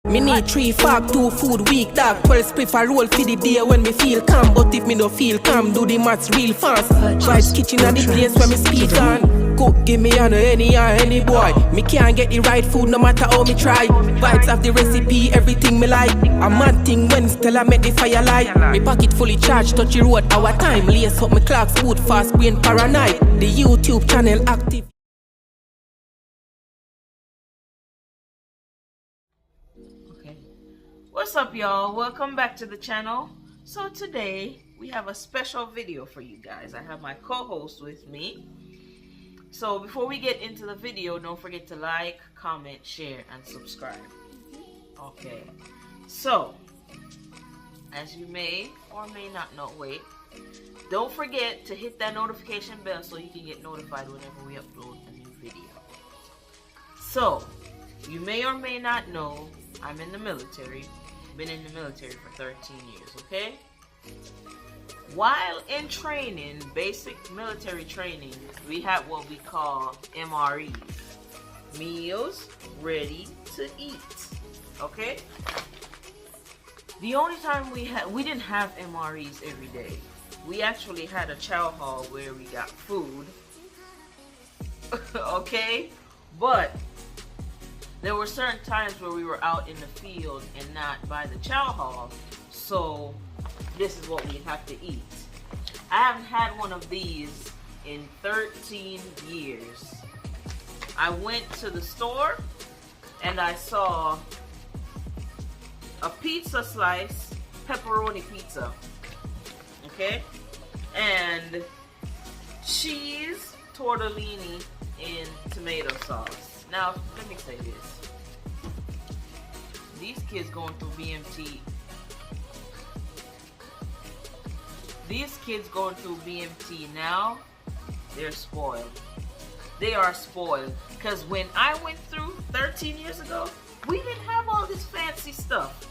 Me need 3 fab, 2 food week, dog. 12 spliff a roll for the day when me feel calm. But if me no feel calm, do the maths real fast. Vibes kitchen and the place where me speak on. Cook, give me on any boy. Me can't get the right food no matter how me try. Vibes have the recipe, everything me like. A mad thing when still I make the fire light. Me pocket fully charged, touch the road, our time. Lace up my clocks, food fast, brain paranoid. The YouTube channel active. What's up, y'all? Welcome back to the channel. So today we have a special video for you guys. I have my co-host with me. So before we get into the video, don't forget to like, comment, share, and subscribe. Okay, so as you may or may not know, don't forget to hit that notification bell so you can get notified whenever we upload a new video. So you may or may not know, I'm in the military. Been in the military for 13 years, okay? While in training, basic military training, we have what we call MREs, meals ready to eat, okay? The only time we didn't have MREs every day. We actually had a chow hall where we got food, okay? But there were certain times where we were out in the field and not by the chow hall, so this is what we have to eat. I haven't had one of these in 13 years. I went to the store and I saw a pizza slice, pepperoni pizza, okay, and cheese tortellini in tomato sauce. Now, let me say this. These kids going through BMT. These kids going through BMT now, they're spoiled. They are spoiled. Because when I went through 13 years ago, we didn't have all this fancy stuff.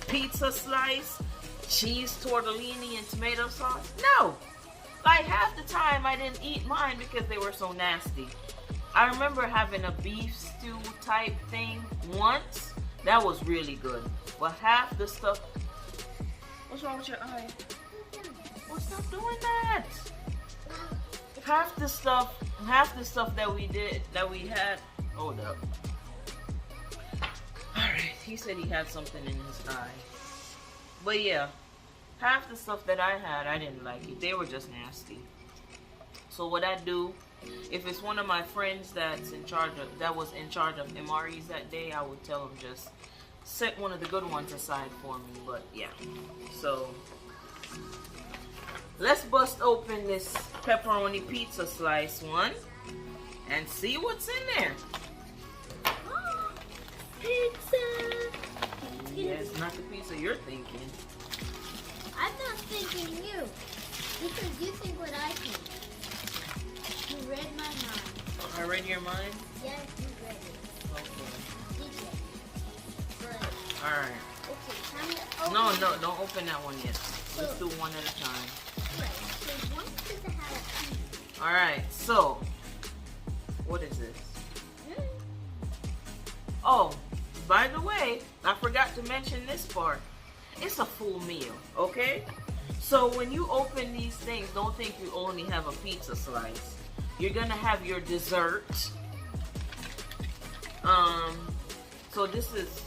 Pizza slice, cheese tortellini, and tomato sauce. No. Like half the time I didn't eat mine because they were so nasty. I remember having a beef stew type thing once. That was really good. But half the stuff... What's wrong with your eye? Well, stop doing that. Half the stuff that we had... Hold up. Alright, he said he had something in his eye. But yeah, half the stuff that I had, I didn't like it. They were just nasty. So what I do, if it's one of my friends that was in charge of MREs that day, I would tell them just set one of the good ones aside for me. But yeah, so let's bust open this pepperoni pizza slice one and see what's in there. Oh, pizza! Yeah, it's not the pizza you're thinking. I'm not thinking you, because you think what I think. You read my mind. I read your mind? Yes, you read it. Okay. Right. Alright. Okay, time to open No, don't open that one yet. Let's do one at a time. Right, so one pizza had a pizza. Alright, so, what is this? Oh, by the way, I forgot to mention this part. It's a full meal, okay? So when you open these things, don't think you only have a pizza slice. You're gonna have your dessert. So this is,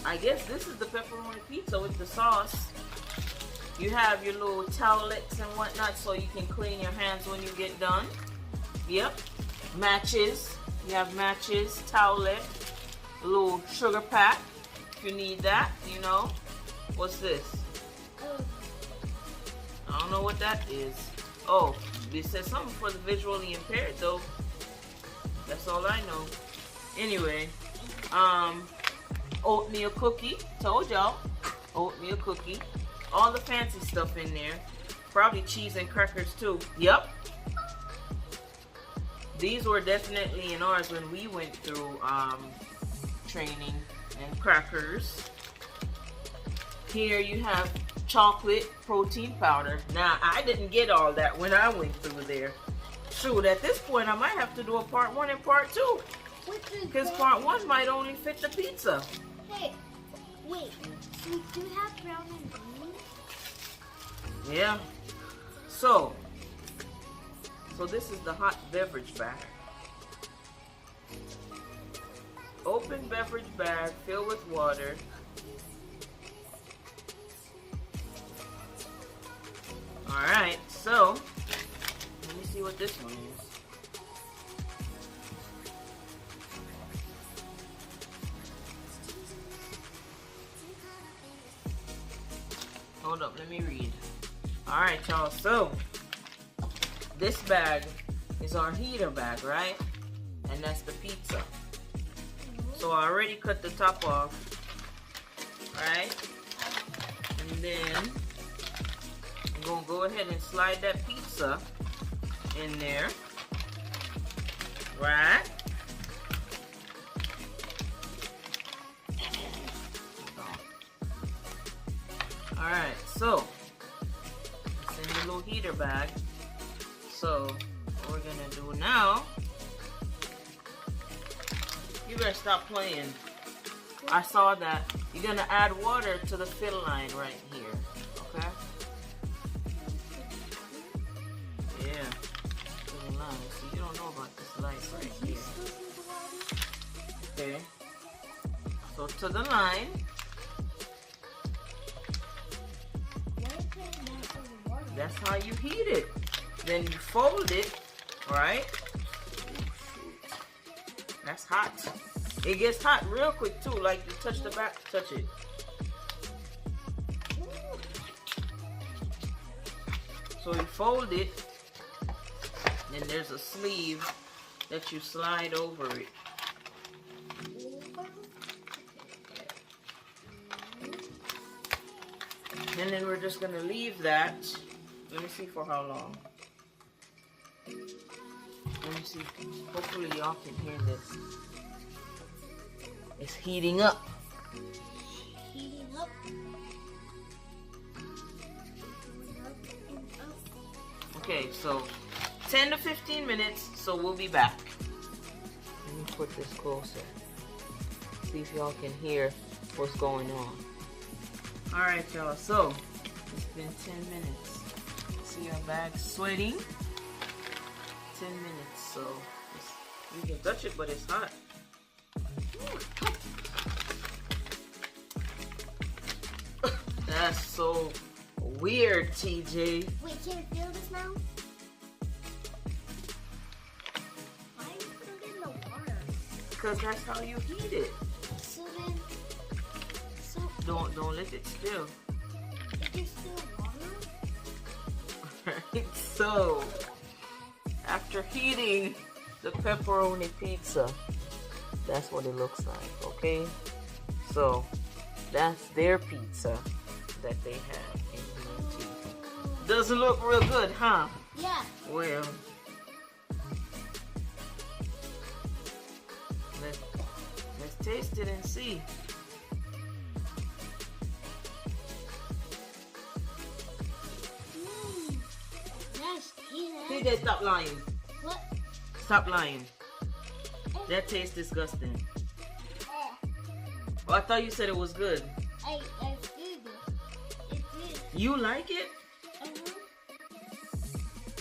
I guess this is the pepperoni pizza with the sauce. You have your little towelettes and whatnot so you can clean your hands when you get done. Yep. Matches. You have matches, towelette, a little sugar pack if you need that, you know. What's this? I don't know what that is. Oh, it says something for the visually impaired though. That's all I know. Anyway, oatmeal cookie. Told y'all. Oatmeal cookie. All the fancy stuff in there. Probably cheese and crackers too. Yep. These were definitely in ours when we went through training, and crackers. Here you have chocolate protein powder. Now, I didn't get all that when I went through there. Shoot, at this point, I might have to do a part 1 and part 2. Because part 1 might only fit the pizza. Hey, wait. So we do have brown and green? Yeah. So this is the hot beverage bag. Open beverage bag, fill with water. Alright, so let me see what this one is. Hold up, let me read. Alright, y'all, so this bag is our heater bag, right? And that's the pizza. So I already cut the top off, right? And then I'm gonna go ahead and slide that pizza in there, right? Alright, so it's in the little heater bag. So what we're gonna do now, you better stop playing. I saw that. You're gonna add water to the fill line right here, okay? Yeah, to the line. So you don't know about this light right here. Okay. So to the line. That's how you heat it. Then you fold it, right? That's hot. It gets hot real quick too. Like you touch the back, touch it. So you fold it, then there's a sleeve that you slide over it. And then we're just gonna leave that. Let me see for how long. Let me see. Hopefully y'all can hear this. It's heating up. Heating up. Okay, so 10 to 15 minutes, so we'll be back. Let me put this closer. See if y'all can hear what's going on. Alright y'all, so it's been 10 minutes. See our bag sweating? 10 minutes, so you can touch it, but it's hot. That's so weird, TJ. Wait, can you feel this now? Why are you putting it in the water? Because that's how you heat it. So then, Don't let it spill. is there still water? Right, so after heating the pepperoni pizza, that's what it looks like, okay? So that's their pizza that they have in BMT. Doesn't look real good, huh? Yeah. Well, let's taste it and see. TJ, stop lying. What? Stop lying. That tastes disgusting. Oh, I thought you said it was good. I did it. It did. You like it?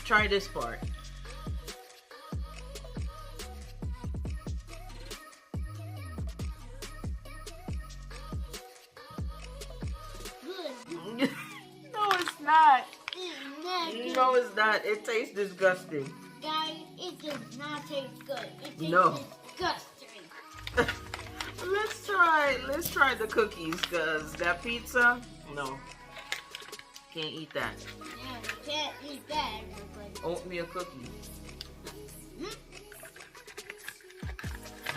Try this part. Good. No, it's not. It's not good. No, it's not. It tastes disgusting. Guys, it does not taste good. It tastes No. disgusting. Let's try the cookies, cause that pizza, no. Can't eat that. Yeah, you can't eat that, everybody. Oatmeal cookie.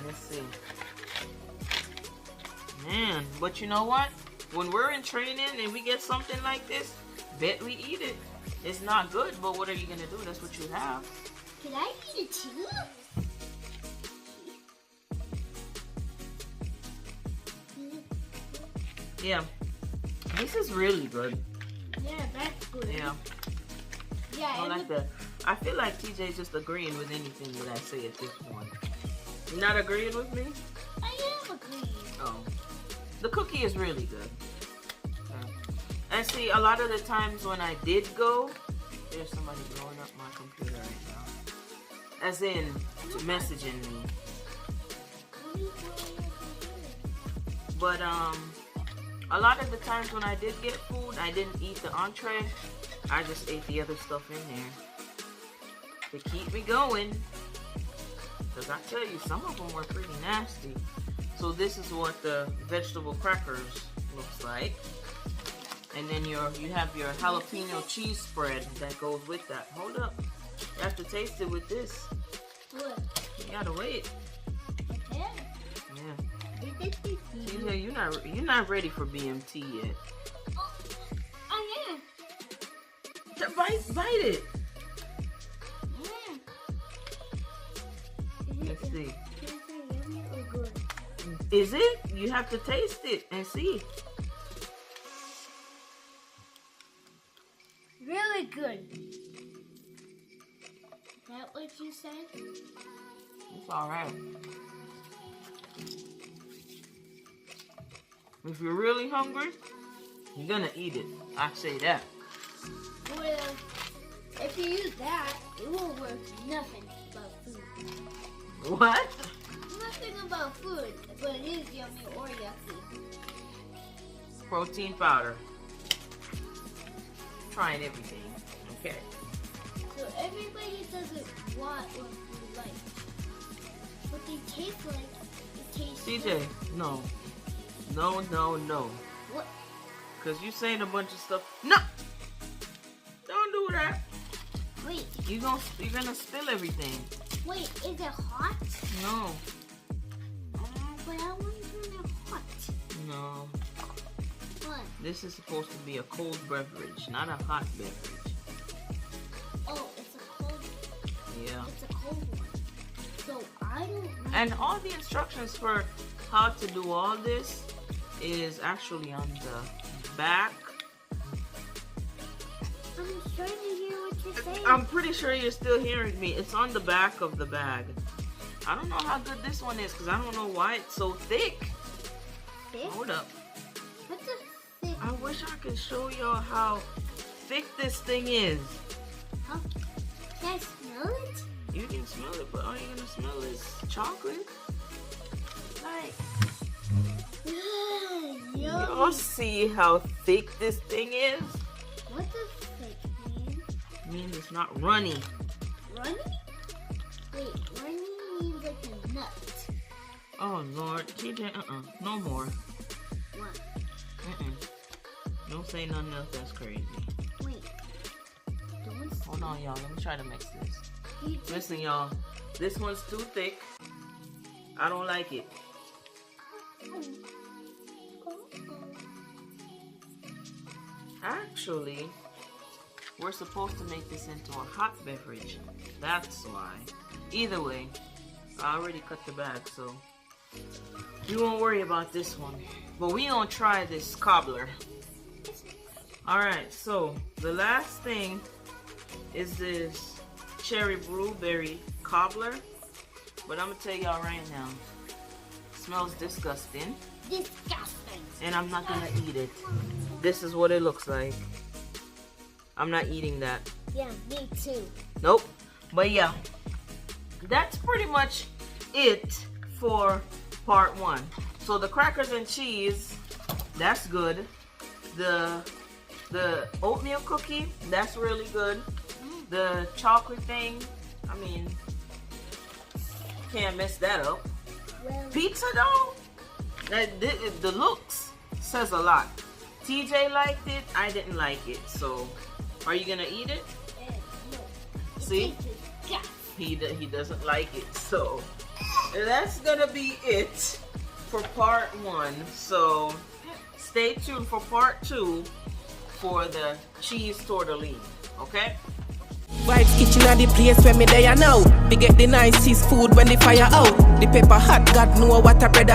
Let's see. Man, but you know what? When we're in training and we get something like this, bet we eat it. It's not good, but what are you gonna do? That's what you have. Can I eat it too? Yeah. This is really good. Yeah, that's good. Yeah. Yeah, I like that. I feel like TJ's just agreeing with anything that I say at this point. You're not agreeing with me? I am agreeing. Oh. The cookie is really good. And see, a lot of the times when I did go, there's somebody blowing up my computer right now. As in, messaging me. But, a lot of the times when I did get food, I didn't eat the entree. I just ate the other stuff in there to keep me going. Because I tell you, some of them were pretty nasty. So this is what the vegetable crackers looks like. And then you have your jalapeno cheese spread that goes with that. Hold up. You have to taste it with this. What? You gotta wait. Yeah. Yeah. TJ, you're not ready for BMT yet. Oh, I am. Bite it. Yeah. Let's see. Is it yummy or good? Is it? You have to taste it and see. Really good. Is that what you said? It's alright. If you're really hungry, you're gonna eat it. I say that. Well, if you use that, it won't work nothing about food. What? Nothing about food, but it is yummy or yucky. Protein powder. Trying everything. Okay. So everybody doesn't want what food like. What they taste like, it tastes TJ, good. no. No, no, no. What? Because you saying a bunch of stuff. No! Don't do that. Wait, You're gonna spill everything. wait, is it hot? No. But I want it hot. No. What? This is supposed to be a cold beverage, not a hot beverage. Oh, it's a cold. Yeah. It's a cold one. So I don't know. And all the instructions for how to do all this is actually on the back. I'm trying to hear what you're saying. I'm pretty sure you're still hearing me. It's on the back of the bag. I don't know how good this one is because I don't know why it's so thick. Thick? Hold up. What's a thick? I wish I could show y'all how thick this thing is. How? Can I smell it? You can smell it, but all you're gonna smell is chocolate. Like. Y'all Yummy. see how thick this thing is? What does thick mean? It means it's not runny. Runny? Wait, runny means like a nut. Oh Lord, TJ, no more. What? Don't say nothing else that's crazy. Wait. Don't Hold on, y'all. Let me try to mix this. you just Listen, y'all. This one's too thick. I don't like it. Actually, we're supposed to make this into a hot beverage. That's why. Either way, I already cut the bag, so we won't worry about this one. But we gonna try this cobbler. Alright, so the last thing is this cherry blueberry cobbler. But I'm gonna tell y'all right now, it smells disgusting. disgusting. And I'm not gonna eat it. This is what it looks like. I'm not eating that. Yeah, me too. Nope. But yeah, that's pretty much it for part one. So the crackers and cheese, that's good. The oatmeal cookie, that's really good. The chocolate thing, I mean, can't mess that up. Well, Pizza though, the looks says a lot. TJ liked it, I didn't like it. So, are you gonna eat it? no. See? He doesn't like it. So, that's gonna be it for part one. So, stay tuned for part two for the cheese tortellini. Okay? Vibes kitchen at the place where me there now. We get the nicest food when the fire out. The pepper hot, God know what a bread